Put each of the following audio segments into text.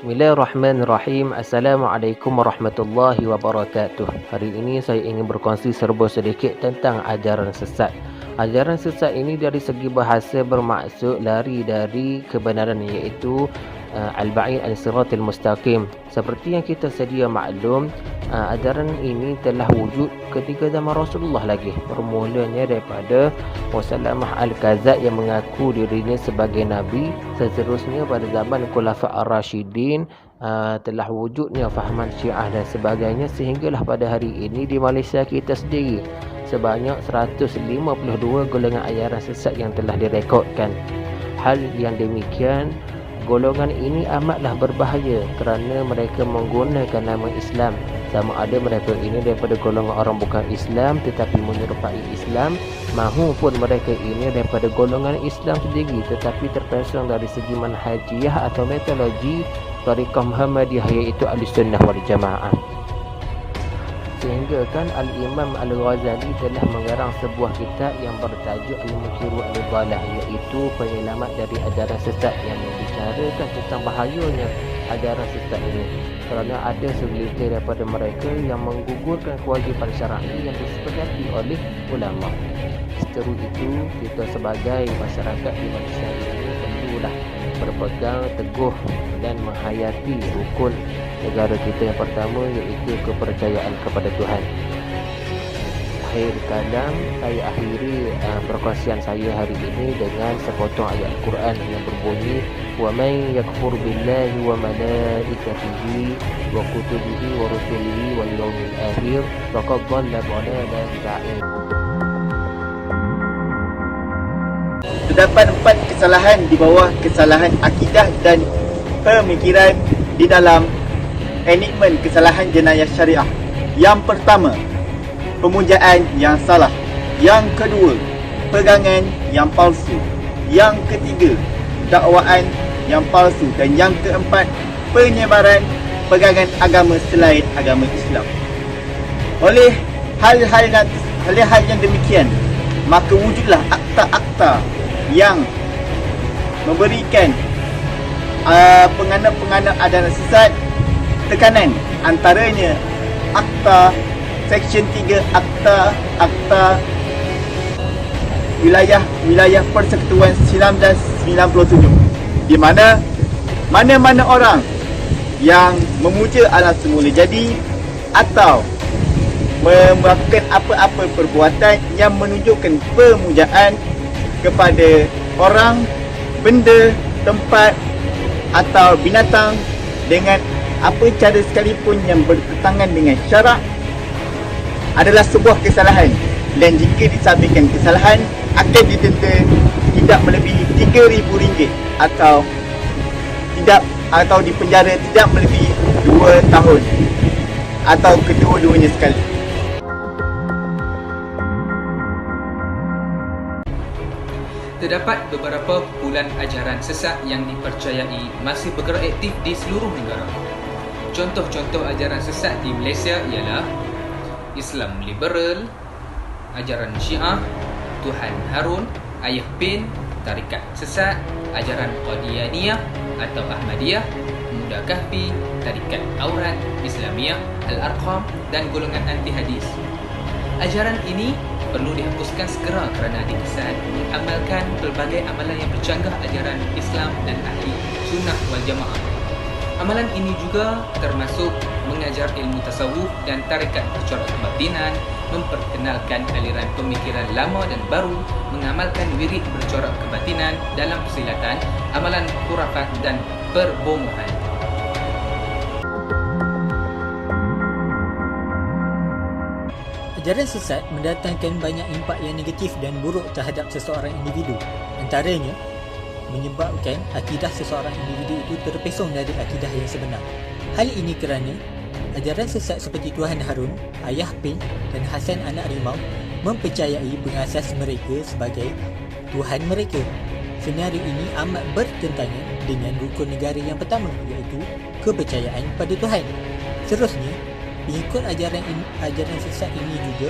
Bismillahirrahmanirrahim. Assalamualaikum warahmatullahi wabarakatuh. Hari ini saya ingin berkongsi serba sedikit tentang ajaran sesat. Ajaran sesat ini dari segi bahasa bermaksud lari dari kebenaran, iaitu al-ba'id an-siratil mustaqim. Seperti yang kita sedia maklum, ajaran ini telah wujud ketika zaman Rasulullah lagi. Bermulanya daripada Musallamah Al-Kadzab yang mengaku dirinya sebagai Nabi. Seterusnya pada zaman Khulafa' Ar-Rasyidin telah wujudnya fahaman Syiah dan sebagainya, sehinggalah pada hari ini di Malaysia kita sendiri sebanyak 152 golongan ajaran sesat yang telah direkodkan. Hal yang demikian, golongan ini amatlah berbahaya kerana mereka menggunakan nama Islam. Sama ada mereka ini daripada golongan orang bukan Islam tetapi menyerupai Islam, mahupun mereka ini daripada golongan Islam sendiri tetapi terpensang dari segi manhajiyah atau metodologi Tariqah Muhammadiyah, iaitu Ahlussunnah wal Jamaah. Sehingga kan Al-Imam Al-Ghazali telah mengarang sebuah kitab yang bertajuk Al-Mukiru Al-Dhalah, iaitu penyelamat dari ajaran sesat, yang membicarakan tentang bahayanya ajaran sesat ini, kerana ada segelintir daripada mereka yang menggugurkan kewajipan syar'i yang disepakati oleh ulama. Seteru itu, kita sebagai masyarakat di Malaysia ini perlulah berpegang teguh dan menghayati rukun negara kita yang pertama, iaitu kepercayaan kepada Tuhan. Akhir kalam, saya akhiri perkongsian saya hari ini dengan sepotong ayat Al-Quran yang berbunyi, wa man yakfur billahi wa malaikatihi wa kutubihi wa rusulihi wal yawmil akhir faqad dhalla dhalalan ba'id. Terdapat 4 kesalahan di bawah kesalahan akidah dan pemikiran di dalam enigmen kesalahan jenayah syariah. Yang pertama, pemujaan yang salah. Yang kedua, pegangan yang palsu. Yang ketiga, dakwaan yang palsu. Dan yang keempat, penyebaran pegangan agama selain agama Islam. Oleh hal-hal yang demikian, maka wujudlah akta-akta yang memberikan pengana-pengana ajaran sesat tekanan, antaranya Akta Seksyen 3 Akta Wilayah Persekutuan 1997, di mana mana-mana orang yang memuja alam semula jadi atau melakukan apa-apa perbuatan yang menunjukkan pemujaan kepada orang, benda, tempat atau binatang dengan apa cara sekalipun yang bertentangan dengan syarak adalah sebuah kesalahan, dan jika disampaikan kesalahan akan didenda tidak melebihi RM3,000 atau dipenjara tidak melebihi 2 tahun atau kedua-duanya sekali. Terdapat beberapa kumpulan ajaran sesat yang dipercayai masih bergerak aktif di seluruh negara. Contoh-contoh ajaran sesat di Malaysia ialah Islam liberal, ajaran Syiah, Tuhan Harun, Ayah Pin, tarikat sesat, ajaran Qadianiyah atau Ahmadiyah, Muda Kahfi, tarikat Aurat, Islamiyah, Al-Arqam dan golongan anti hadis. Ajaran ini perlu dihapuskan segera kerana dikesan mengamalkan pelbagai amalan yang bercanggah ajaran Islam dan ahli sunnah wal jamaah. Amalan ini juga termasuk mengajar ilmu tasawuf dan tarikat bercorak kebatinan, memperkenalkan aliran pemikiran lama dan baru, mengamalkan wirid bercorak kebatinan dalam persilatan, amalan khurafat dan perbomohan. Ajaran sesat mendatangkan banyak impak yang negatif dan buruk terhadap seseorang individu. Antaranya, menyebabkan akidah seseorang individu itu terpesong dari akidah yang sebenar. Hal ini kerana ajaran sesat seperti Tuhan Harun, Ayah Pin dan Hasan Anak Rimau mempercayai pengasas mereka sebagai Tuhan mereka. Senario ini amat bertentangan dengan rukun negara yang pertama, iaitu kepercayaan pada Tuhan. Seterusnya, pengikut ajaran sesat ini juga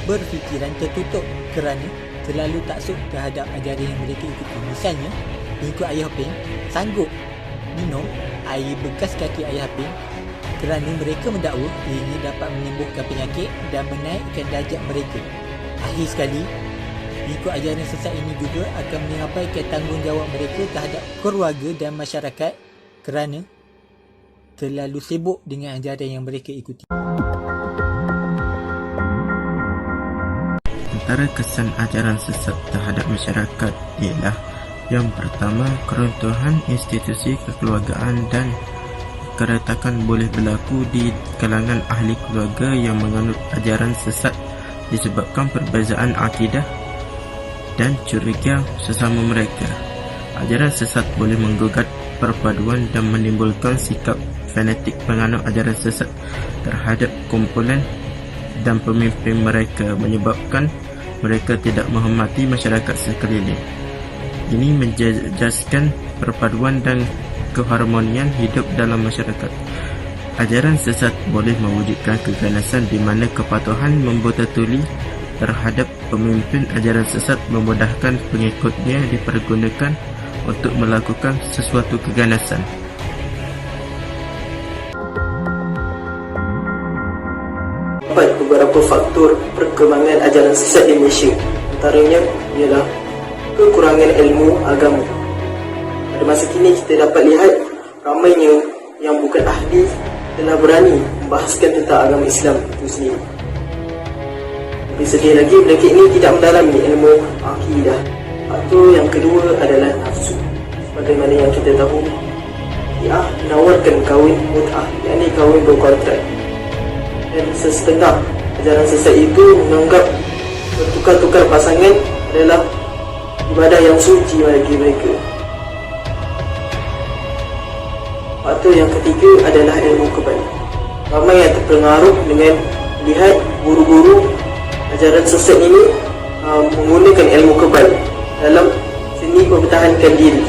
berfikiran tertutup kerana terlalu taksub terhadap ajaran yang mereka ikuti. Misalnya, pengikut Ayah Pin sanggup minum air bekas kaki ayah Hafin kerana mereka mendakwa ianya dapat menyembuhkan penyakit dan menaikkan darjat mereka. Akhir sekali, ikut ajaran sesat ini juga akan mengabaikan tanggungjawab mereka terhadap keluarga dan masyarakat kerana terlalu sibuk dengan ajaran yang mereka ikuti. Antara kesan ajaran sesat terhadap masyarakat ialah yang pertama, keruntuhan institusi kekeluargaan dan keretakan boleh berlaku di kalangan ahli keluarga yang menganut ajaran sesat disebabkan perbezaan akidah dan curiga sesama mereka. Ajaran sesat boleh menggugat perpaduan dan menimbulkan sikap fanatik penganut ajaran sesat terhadap kumpulan dan pemimpin mereka, menyebabkan mereka tidak menghormati masyarakat sekeliling. Ini menjejaskan perpaduan dan keharmonian hidup dalam masyarakat. Ajaran sesat boleh mewujudkan keganasan di mana kepatuhan membutatuli terhadap pemimpin ajaran sesat memudahkan pengikutnya dipergunakan untuk melakukan sesuatu keganasan. Terdapat beberapa faktor perkembangan ajaran sesat di Malaysia. Antaranya ialah kekurangan ilmu agama. Pada masa kini kita dapat lihat ramainya yang bukan ahli telah berani membahaskan tentang agama Islam itu sendiri. Lebih sedih lagi, mereka ini tidak mendalami ilmu akidah. Faktor yang kedua adalah nafsu. Sebagaimana yang kita tahu, dia menawarkan kahwin mut'ah, yakni kahwin berkontrak. Dan sesetengah ajaran sesat itu menganggap bertukar-tukar pasangan adalah ibadah yang suci bagi mereka. Faktor yang ketiga adalah ilmu kebal. Ramai yang terpengaruh dengan melihat guru-guru ajaran sesat ini menggunakan ilmu kebal dalam seni mempertahankan diri.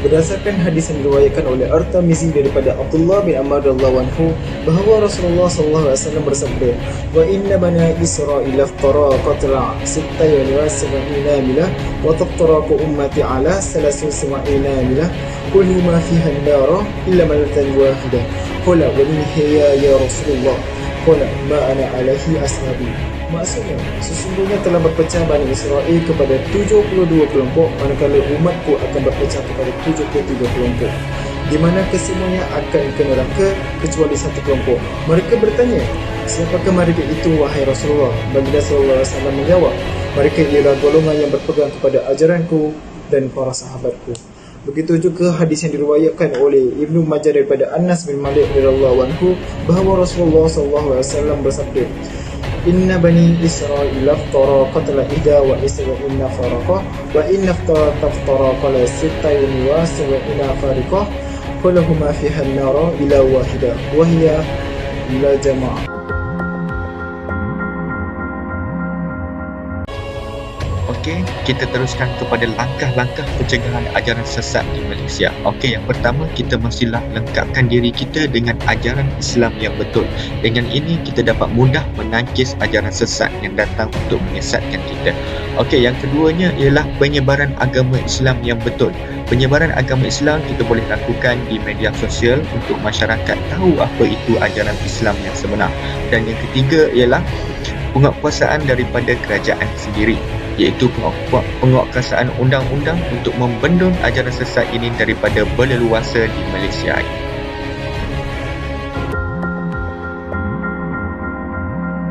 Berdasarkan hadis yang diriwayatkan oleh At-Tirmizi daripada Abdullah bin Amr radhiyallahu anhu bahawa Rasulullah sallallahu alaihi wasallam bersabda, "Wa inna bani Israil iftara qatla sittaya wa sab'ina milah wa taftaraku ummati ala salasina milah kullu ma fiha an-nar illa malatan wahidah." Qala wa min hiya ya Rasulullah. Qala ma ana alaihi ashabi. Maksudnya, sesungguhnya telah berpecah Bani Israel kepada 72 kelompok, manakala umatku akan berpecah kepada 73 kelompok, di mana kesemuanya akan ke neraka kecuali satu kelompok. Mereka bertanya, siapakah mereka itu wahai Rasulullah? Baginda sallallahu alaihi wasallam menjawab, mereka ialah golongan yang berpegang kepada ajaranku dan para sahabatku. Begitu juga hadis yang diriwayatkan oleh Ibnu Majah daripada Anas bin Malik radhiyallahu anhu bahawa Rasulullah sallallahu alaihi wasallam bersabda, "Inna bani Israil iftara qatla ihda wa isra'ina faraqah wa inna iftara qala sittayn wa sab'ina faraqah kulluhuma fiha an-nar ila wahidah wa hiya la jama'ah." Okey, kita teruskan kepada langkah-langkah pencegahan ajaran sesat di Malaysia. Okey, yang pertama, kita mestilah lengkapkan diri kita dengan ajaran Islam yang betul. Dengan ini, kita dapat mudah menangkis ajaran sesat yang datang untuk menyesatkan kita. Okey, yang keduanya ialah penyebaran agama Islam yang betul. Penyebaran agama Islam kita boleh lakukan di media sosial untuk masyarakat tahu apa itu ajaran Islam yang sebenar. Dan yang ketiga ialah penguatkuasaan daripada kerajaan sendiri, iaitu penguatkuasaan undang-undang untuk membendung ajaran sesat ini daripada berleluasa di Malaysia.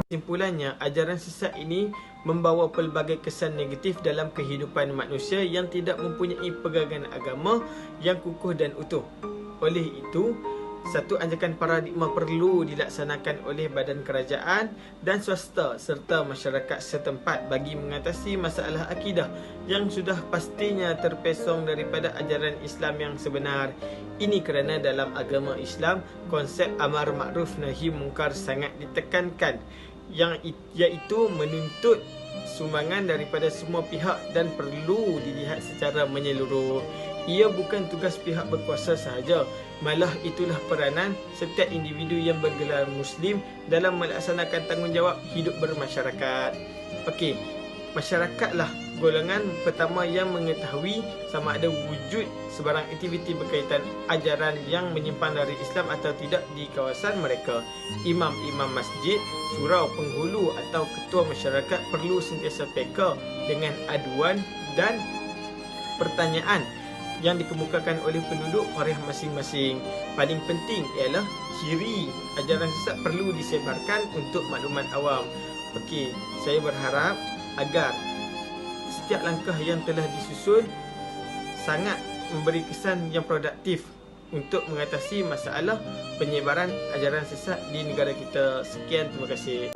Kesimpulannya, ajaran sesat ini membawa pelbagai kesan negatif dalam kehidupan manusia yang tidak mempunyai pegangan agama yang kukuh dan utuh. Oleh itu, satu anjakan paradigma perlu dilaksanakan oleh badan kerajaan dan swasta serta masyarakat setempat bagi mengatasi masalah akidah yang sudah pastinya terpesong daripada ajaran Islam yang sebenar. Ini kerana dalam agama Islam, konsep amar ma'ruf nahi mungkar sangat ditekankan, yang iaitu menuntut sumbangan daripada semua pihak dan perlu dilihat secara menyeluruh. Ia bukan tugas pihak berkuasa sahaja, malah itulah peranan setiap individu yang bergelar Muslim dalam melaksanakan tanggungjawab hidup bermasyarakat. Okey, masyarakatlah golongan pertama yang mengetahui sama ada wujud sebarang aktiviti berkaitan ajaran yang menyimpang dari Islam atau tidak di kawasan mereka. Imam-imam masjid, surau penghulu atau ketua masyarakat perlu sentiasa peka dengan aduan dan pertanyaan yang dikemukakan oleh penduduk qaryah masing-masing. Paling penting ialah ciri ajaran sesat perlu disebarkan untuk makluman awam. Okey, saya berharap agar setiap langkah yang telah disusun sangat memberi kesan yang produktif untuk mengatasi masalah penyebaran ajaran sesat di negara kita. Sekian, terima kasih.